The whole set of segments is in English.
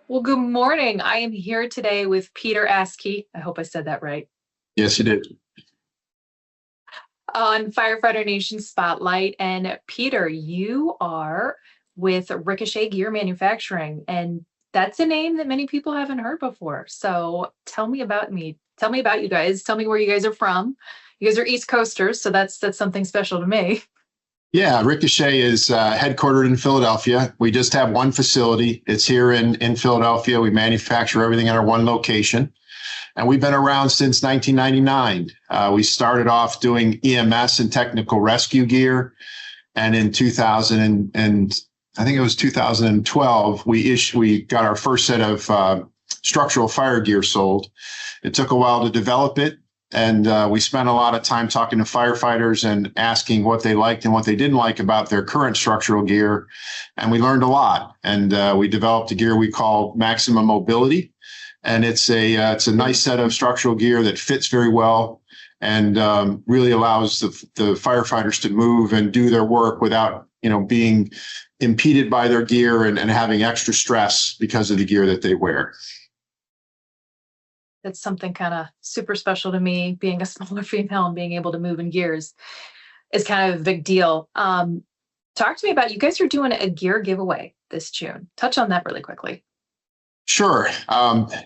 Well, good morning. I am here today with Peter Askey. I hope I said that right. Yes, you did. On Firefighter Nation Spotlight. And Peter, you are with Ricochet Gear Manufacturing, and that's a name that many people haven't heard before. So tell me about me. Tell me about you guys. Tell me where you guys are from. You guys are East Coasters, so that's something special to me. Yeah, Ricochet is headquartered in Philadelphia. We just have one facility. It's here in Philadelphia. We manufacture everything at our one location. And we've been around since 1999. We started off doing EMS and technical rescue gear. And in 2000, and I think it was 2012, we got our first set of structural fire gear sold. It took a while to develop it. And we spent a lot of time talking to firefighters and asking what they liked and what they didn't like about their current structural gear. And we learned a lot. And we developed a gear we call Maximum Mobility. And it's a nice set of structural gear that fits very well and really allows the firefighters to move and do their work without, being impeded by their gear and having extra stress because of the gear that they wear. That's something kind of super special to me. Being a smaller female and being able to move in gears is kind of a big deal. Talk to me about, you guys are doing a gear giveaway this June. Touch on that really quickly. Sure.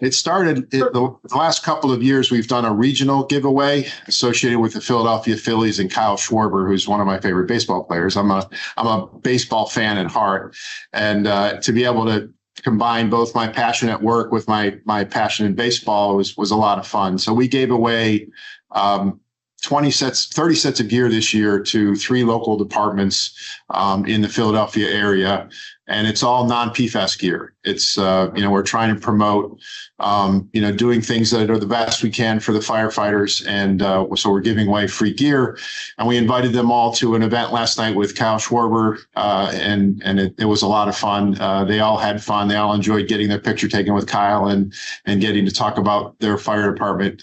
It started the last couple of years. We've done a regional giveaway associated with the Philadelphia Phillies and Kyle Schwarber, who's one of my favorite baseball players. I'm a baseball fan at heart, and to be able to combine both my passion at work with my passion in baseball was a lot of fun. So we gave away 30 sets of gear this year to 3 local departments in the Philadelphia area. And it's all non-PFAS gear. It's, we're trying to promote, doing things that are the best we can for the firefighters. And so we're giving away free gear. And we invited them all to an event last night with Kyle Schwarber, and it was a lot of fun. They all had fun. They all enjoyed getting their picture taken with Kyle and getting to talk about their fire department,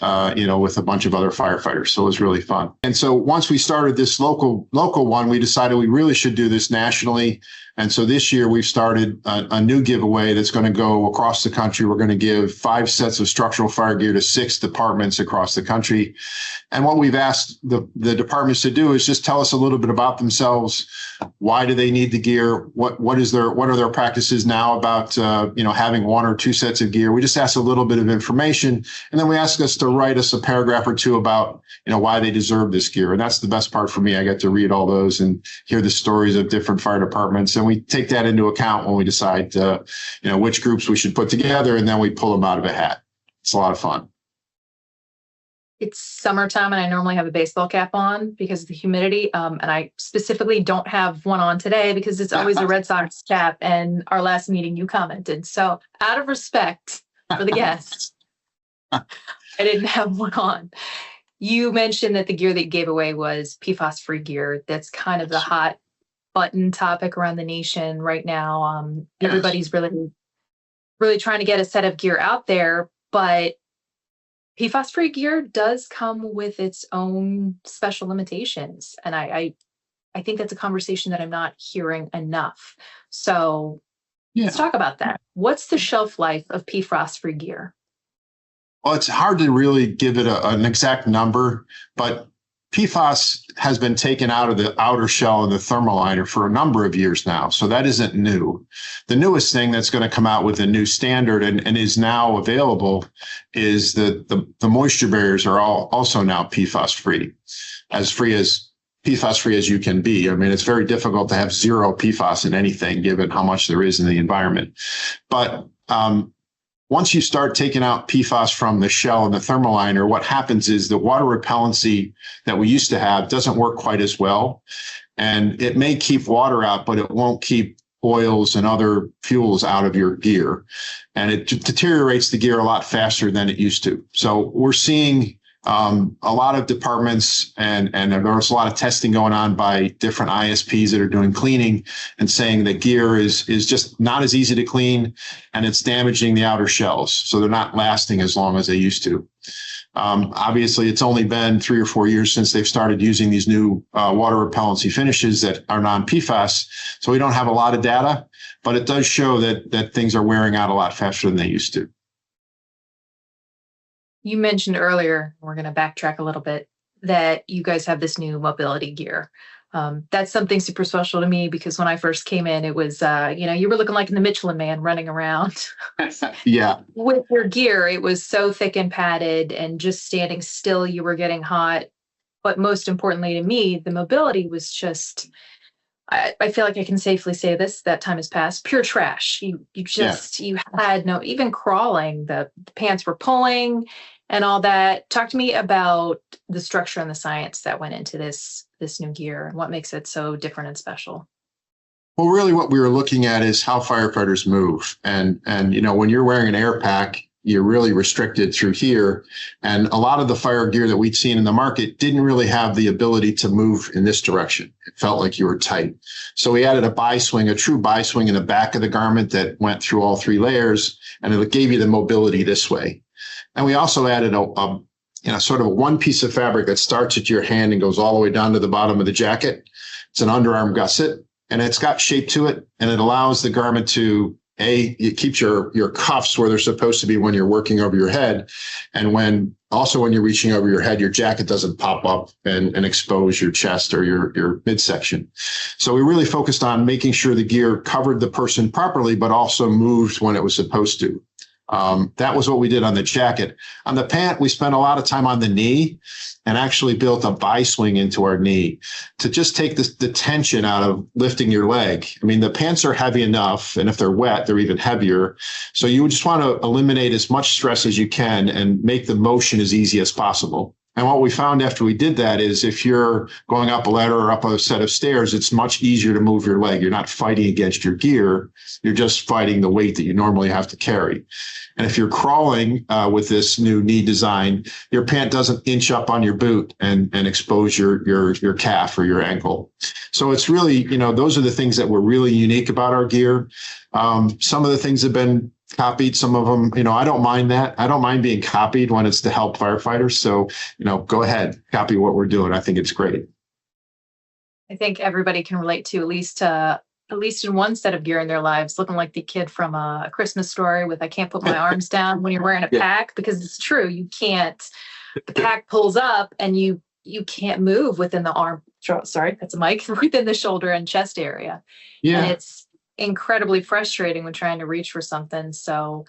with a bunch of other firefighters. So it was really fun. And so once we started this local one, we decided we really should do this nationally. And so this year we've started a new giveaway that's going to go across the country. We're going to give 5 sets of structural fire gear to 6 departments across the country. And what we've asked the departments to do is just tell us a little bit about themselves. Why do they need the gear? What are their practices now about having 1 or 2 sets of gear? We just ask a little bit of information, and then we ask us to write us a paragraph or 2 about why they deserve this gear. And that's the best part for me. I get to read all those and hear the stories of different fire departments, and we take that into account when we decide which groups we should put together, and then we pull them out of a hat. It's a lot of fun. It's summertime and I normally have a baseball cap on because of the humidity. And I specifically don't have one on today because it's always a Red Sox cap. And our last meeting you commented. So out of respect for the guests, I didn't have one on. You mentioned that the gear that you gave away was PFAS-free gear. That's kind of the hot button topic around the nation right now. Everybody's really, really trying to get a set of gear out there, but PFAS-free gear does come with its own special limitations. And I think that's a conversation that I'm not hearing enough. So let's talk about that. What's the shelf life of PFAS-free gear? Well, it's hard to really give it an exact number, but PFAS has been taken out of the outer shell of the thermaliner for a number of years now. So that isn't new. The newest thing that's going to come out with a new standard and is now available is that the moisture barriers are also now PFAS-free, as PFAS-free as you can be. I mean, it's very difficult to have 0 PFAS in anything, given how much there is in the environment. But once you start taking out PFAS from the shell and the thermaliner, what happens is the water repellency that we used to have doesn't work quite as well. And it may keep water out, but it won't keep oils and other fuels out of your gear. And it deteriorates the gear a lot faster than it used to. So we're seeing A lot of departments and there was a lot of testing going on by different ISPs that are doing cleaning and saying that gear is just not as easy to clean and it's damaging the outer shells. So they're not lasting as long as they used to. Obviously, it's only been 3 or 4 years since they've started using these new water repellency finishes that are non-PFAS. So we don't have a lot of data, but it does show that things are wearing out a lot faster than they used to. You mentioned earlier, we're going to backtrack a little bit, that you guys have this new mobility gear. That's something super special to me because when I first came in, it was, you were looking like the Michelin Man running around. Yeah. With your gear, it was so thick and padded and just standing still, you were getting hot. But most importantly to me, the mobility was just, I feel like I can safely say this, that time has passed, pure trash. You had no, even crawling, the pants were pulling and all that. Talk to me about the structure and the science that went into this new gear and what makes it so different and special. Well, really what we were looking at is how firefighters move. And when you're wearing an air pack, you're really restricted through here. And a lot of the fire gear that we'd seen in the market didn't really have the ability to move in this direction. It felt like you were tight. So we added a bi-swing, a true bi-swing in the back of the garment that went through all 3 layers, and it gave you the mobility this way. And we also added sort of a one piece of fabric that starts at your hand and goes all the way down to the bottom of the jacket. It's an underarm gusset, and it's got shape to it, and it allows the garment to, it keeps your cuffs where they're supposed to be when you're working over your head. And when you're reaching over your head, your jacket doesn't pop up and expose your chest or your midsection. So we really focused on making sure the gear covered the person properly, but also moved when it was supposed to. That was what we did on the jacket. On the pant, we spent a lot of time on the knee and actually built a bi-swing into our knee to just take the tension out of lifting your leg. I mean, the pants are heavy enough, and if they're wet, they're even heavier. So you just want to eliminate as much stress as you can and make the motion as easy as possible. And what we found after we did that is if you're going up a ladder or up a set of stairs, it's much easier to move your leg. You're not fighting against your gear. You're just fighting the weight that you normally have to carry. And if you're crawling with this new knee design, your pant doesn't inch up on your boot and expose your calf or your ankle. So it's really, those are the things that were really unique about our gear. Some of the things have been copied, some of them, I don't mind that. I don't mind being copied when it's to help firefighters. So, go ahead, copy what we're doing. I think it's great. I think everybody can relate to at least in one set of gear in their lives, looking like the kid from A Christmas Story with I can't put my arms down when you're wearing a pack, because it's true. You can't, the pack pulls up and you can't move within the arm. Sorry, that's a mic, within the shoulder and chest area. Yeah. And it's incredibly frustrating when trying to reach for something. So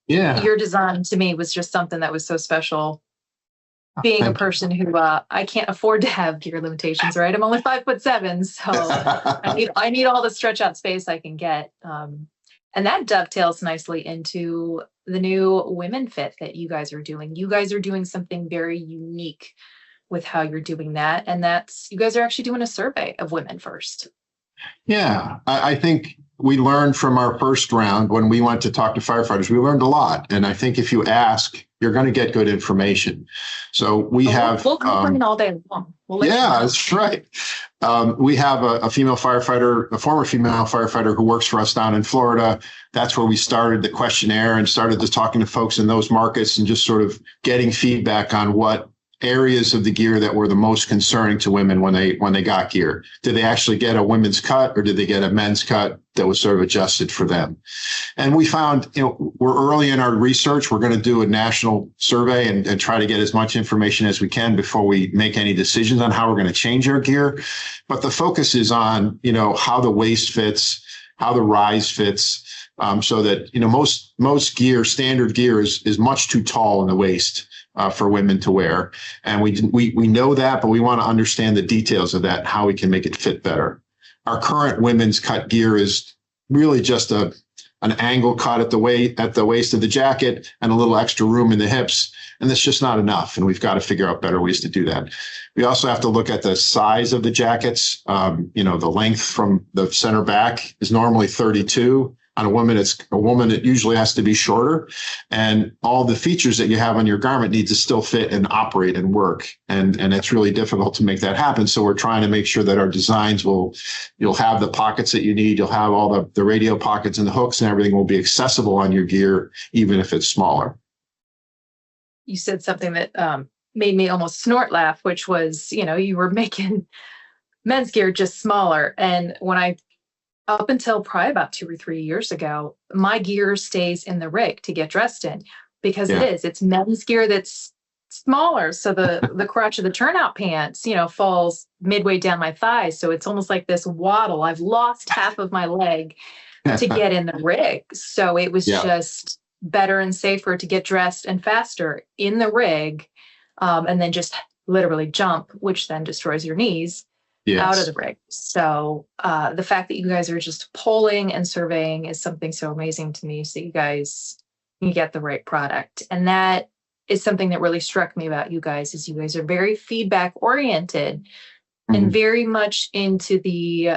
your design to me was just something that was so special. Being a person who I can't afford to have gear limitations, right? I'm only 5'7", so I need all the stretch out space I can get. And that dovetails nicely into the new women fit that you guys are doing. You guys are doing something very unique with how you're doing that. And that's, you guys are actually doing a survey of women first. Yeah, I think we learned from our first round when we went to talk to firefighters, we learned a lot. And I think if you ask, you're going to get good information. So we have... We'll complain all day long. That's right. We have a female firefighter, a former female firefighter who works for us down in Florida. That's where we started the questionnaire and started just talking to folks in those markets and just sort of getting feedback on what areas of the gear that were the most concerning to women when they got gear. Did they actually get a women's cut or did they get a men's cut that was sort of adjusted for them? And we found, we're early in our research. We're going to do a national survey and try to get as much information as we can before we make any decisions on how we're going to change our gear. But the focus is on, how the waist fits, how the rise fits, so that, most gear, standard gear is much too tall in the waist for women to wear. And we know that, but we want to understand the details of that and how we can make it fit better. Our current women's cut gear is really just an angle cut at the waist of the jacket and a little extra room in the hips. And that's just not enough. And we've got to figure out better ways to do that. We also have to look at the size of the jackets. The length from the center back is normally 32. On a woman, it usually has to be shorter, and all the features that you have on your garment need to still fit and operate and work. And it's really difficult to make that happen. So we're trying to make sure that our designs you'll have the pockets that you need. You'll have all the radio pockets and the hooks, and everything will be accessible on your gear, even if it's smaller. You said something that made me almost snort laugh, which was, you were making men's gear just smaller. And up until probably about 2 or 3 years ago, my gear stays in the rig to get dressed in, because it's men's gear that's smaller. So the crotch of the turnout pants, falls midway down my thighs. So it's almost like this waddle. I've lost half of my leg to get in the rig. So it was just better and safer to get dressed and faster in the rig, and then just literally jump, which then destroys your knees. Out of the rig. So the fact that you guys are just polling and surveying is something so amazing to me. So you guys can get the right product. And that is something that really struck me about you guys, is you guys are very feedback oriented and very much into the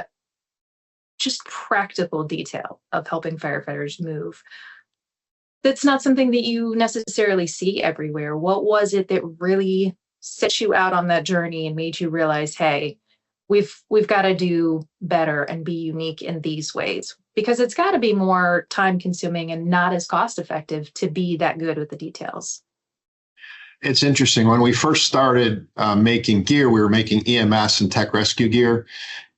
just practical detail of helping firefighters move. That's not something that you necessarily see everywhere. What was it that really set you out on that journey and made you realize, hey, we've got to do better and be unique in these ways? Because it's got to be more time consuming and not as cost effective to be that good with the details. It's interesting. When we first started making gear, we were making EMS and tech rescue gear,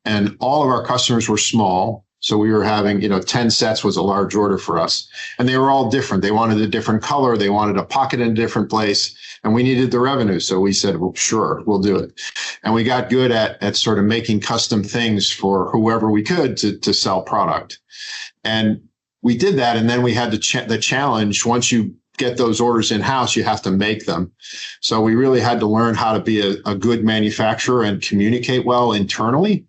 and all of our customers were small. So we were having, 10 sets was a large order for us, and they were all different. They wanted a different color. They wanted a pocket in a different place, and we needed the revenue. So we said, well, sure, we'll do it. And we got good at sort of making custom things for whoever we could to sell product. And we did that. And then we had the challenge, once you get those orders in-house, you have to make them. So we really had to learn how to be a good manufacturer and communicate well internally.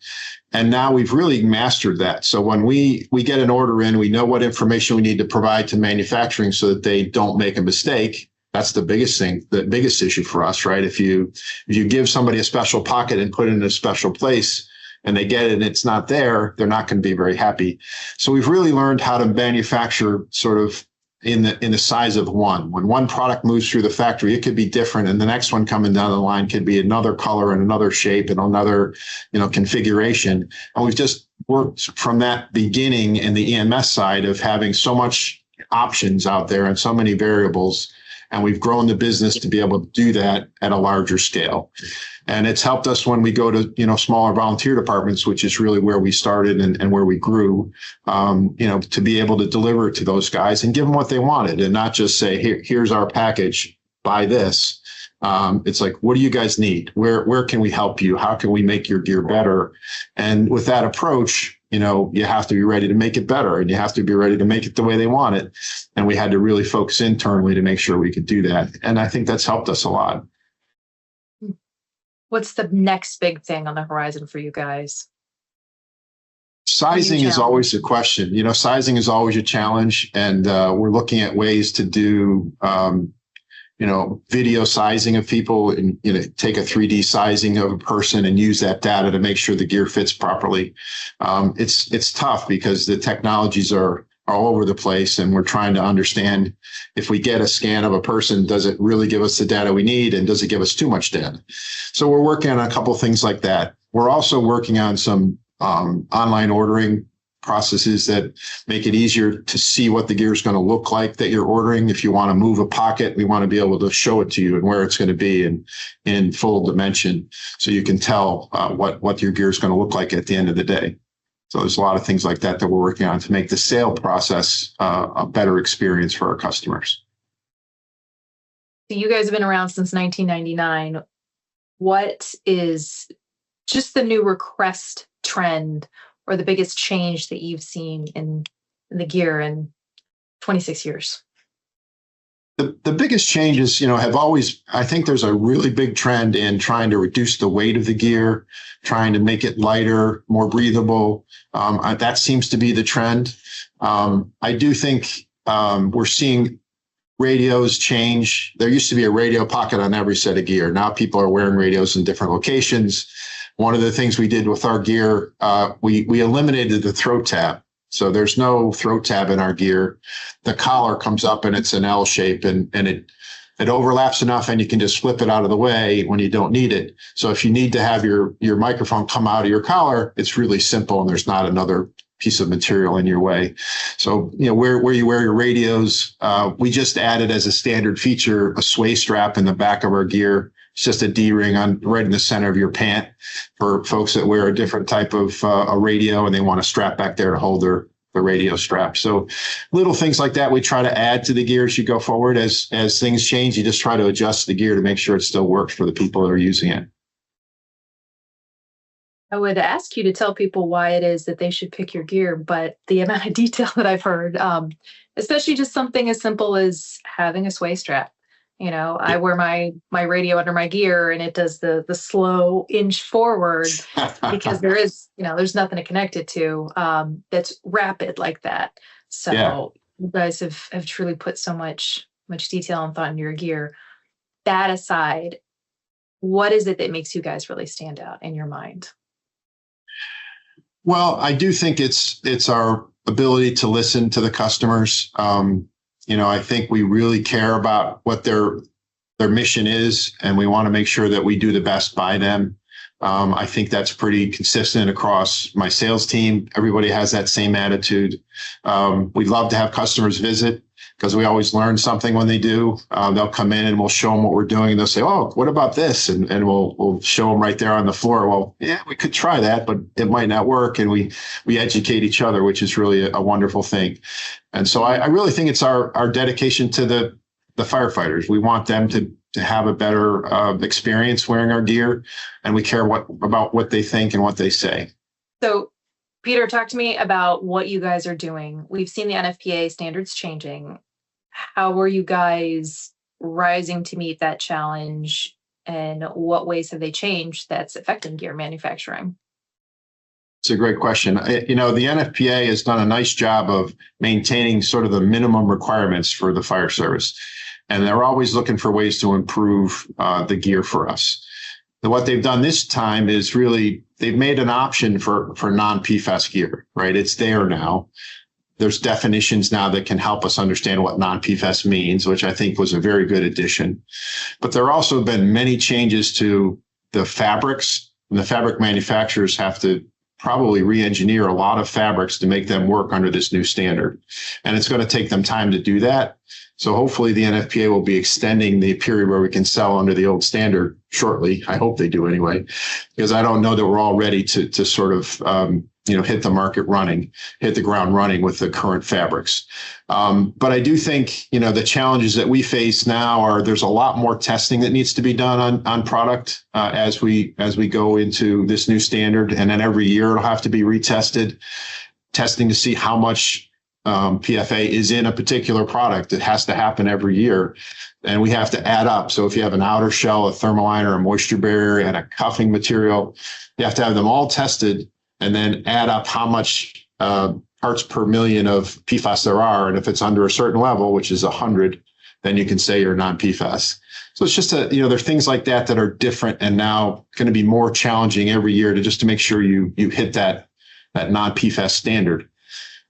And now we've really mastered that. So when we get an order in, we know what information we need to provide to manufacturing so that they don't make a mistake. That's the biggest thing, the biggest issue for us, right? If you give somebody a special pocket and put it in a special place and they get it and it's not there, they're not going to be very happy. So we've really learned how to manufacture sort of in the size of one. When one product moves through the factory, it could be different, and the next one coming down the line could be another color and another shape and another, configuration. And we've just worked from that beginning in the EMS side of having so much options out there and so many variables. And we've grown the business to be able to do that at a larger scale. And it's helped us when we go to, smaller volunteer departments, which is really where we started and where we grew, to be able to deliver to those guys and give them what they wanted and not just say, here's our package, buy this. It's like, what do you guys need? Where can we help you? How can we make your gear better? And with that approach, you have to be ready to make it better, and you have to be ready to make it the way they want it. And we had to really focus internally to make sure we could do that. And I think that's helped us a lot. What's the next big thing on the horizon for you guys? Sizing is always a question. Sizing is always a challenge. And we're looking at ways to do, video sizing of people and, take a 3D sizing of a person and use that data to make sure the gear fits properly. It's tough because the technologies are all over the place, and we're trying to understand, if we get a scan of a person, does it really give us the data we need, and does it give us too much data? So we're working on a couple of things like that. We're also working on some online ordering processes that make it easier to see what the gear is going to look like that you're ordering. If you want to move a pocket, we want to be able to show it to you and where it's going to be in full dimension, so you can tell what your gear is going to look like at the end of the day. So there's a lot of things like that we're working on to make the sale process a better experience for our customers. So you guys have been around since 1999. What is just the new request trend or the biggest change that you've seen in the gear in 26 years? The biggest changes, have always, I think there's a really big trend in trying to reduce the weight of the gear, trying to make it lighter, more breathable. That seems to be the trend. I do think we're seeing radios change. There used to be a radio pocket on every set of gear. Now people are wearing radios in different locations. One of the things we did with our gear, we eliminated the throat tab. So there's no throat tab in our gear. The collar comes up and it's an L shape, and it overlaps enough and you can just flip it out of the way when you don't need it. So if you need to have your microphone come out of your collar, it's really simple and there's not another piece of material in your way. So, where you wear your radios, we just added as a standard feature a sway strap in the back of our gear. It's just a D-ring right in the center of your pant for folks that wear a different type of a radio and they want a strap back there to hold the radio strap. So little things like that we try to add to the gear as you go forward. As things change, you just try to adjust the gear to make sure it still works for the people that are using it. I would ask you to tell people why it is that they should pick your gear, but the amount of detail that I've heard, especially just something as simple as having a sway strap. I wear my radio under my gear and it does the slow inch forward because there's nothing to connect it to that's rapid like that. So you guys have truly put so much detail and thought into your gear. That aside, what is it that makes you guys really stand out in your mind? Well, I do think it's our ability to listen to the customers. I think we really care about what their mission is, and we want to make sure that we do the best by them. I think that's pretty consistent across my sales team. Everybody has that same attitude. We love to have customers visit because we always learn something when they do. They'll come in and we'll show them what we're doing. And they'll say, "Oh, what about this?" And we'll show them right there on the floor. Well, yeah, we could try that, but it might not work. And we educate each other, which is really a wonderful thing. And so I really think it's our dedication to the firefighters. We want them to have a better experience wearing our gear, and we care about what they think and what they say. So, Peter, talk to me about what you guys are doing. We've seen the NFPA standards changing. How are you guys rising to meet that challenge, and what ways have they changed that's affecting gear manufacturing? It's a great question. The NFPA has done a nice job of maintaining sort of the minimum requirements for the fire service, and they're always looking for ways to improve the gear for us. What they've done this time is really they've made an option for non-PFAS gear, right? It's there now. There's definitions now that can help us understand what non-PFAS means, which I think was a very good addition. But there have also been many changes to the fabrics, and the fabric manufacturers have to probably re-engineer a lot of fabrics to make them work under this new standard. And it's going to take them time to do that. So hopefully the NFPA will be extending the period where we can sell under the old standard shortly. I hope they do anyway, because I don't know that we're all ready to sort of, hit the ground running with the current fabrics. But I do think, the challenges that we face now are there's a lot more testing that needs to be done on product as we go into this new standard. And then every year it'll have to be retested, testing to see how much PFA is in a particular product. It has to happen every year, and we have to add up. So if you have an outer shell, a thermal liner, a moisture barrier, and a cuffing material, you have to have them all tested and then add up how much parts per million of PFAS there are. And if it's under a certain level, which is 100, then you can say you're non-PFAS. So it's just there are things like that are different and now going to be more challenging every year to make sure you hit that non-PFAS standard.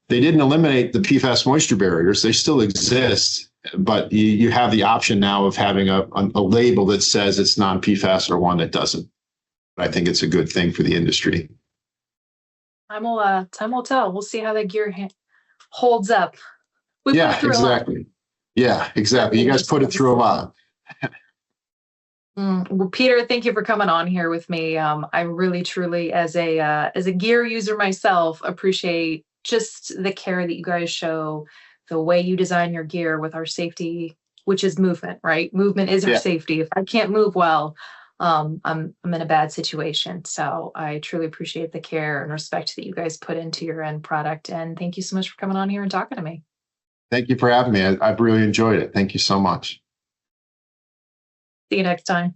They didn't eliminate the PFAS moisture barriers. They still exist, but you have the option now of having a label that says it's non-PFAS or one that doesn't. I think it's a good thing for the industry. Time will tell. We'll see how that gear holds up. Yeah, exactly. Yeah, exactly. You guys put it through a lot. Well, Peter, thank you for coming on here with me. I really, truly, as a gear user myself, appreciate just the care that you guys show, the way you design your gear with our safety, which is movement, right? Movement is our safety. If I can't move well, I'm in a bad situation. So I truly appreciate the care and respect that you guys put into your end product. And thank you so much for coming on here and talking to me. Thank you for having me. I've really enjoyed it. Thank you so much. See you next time.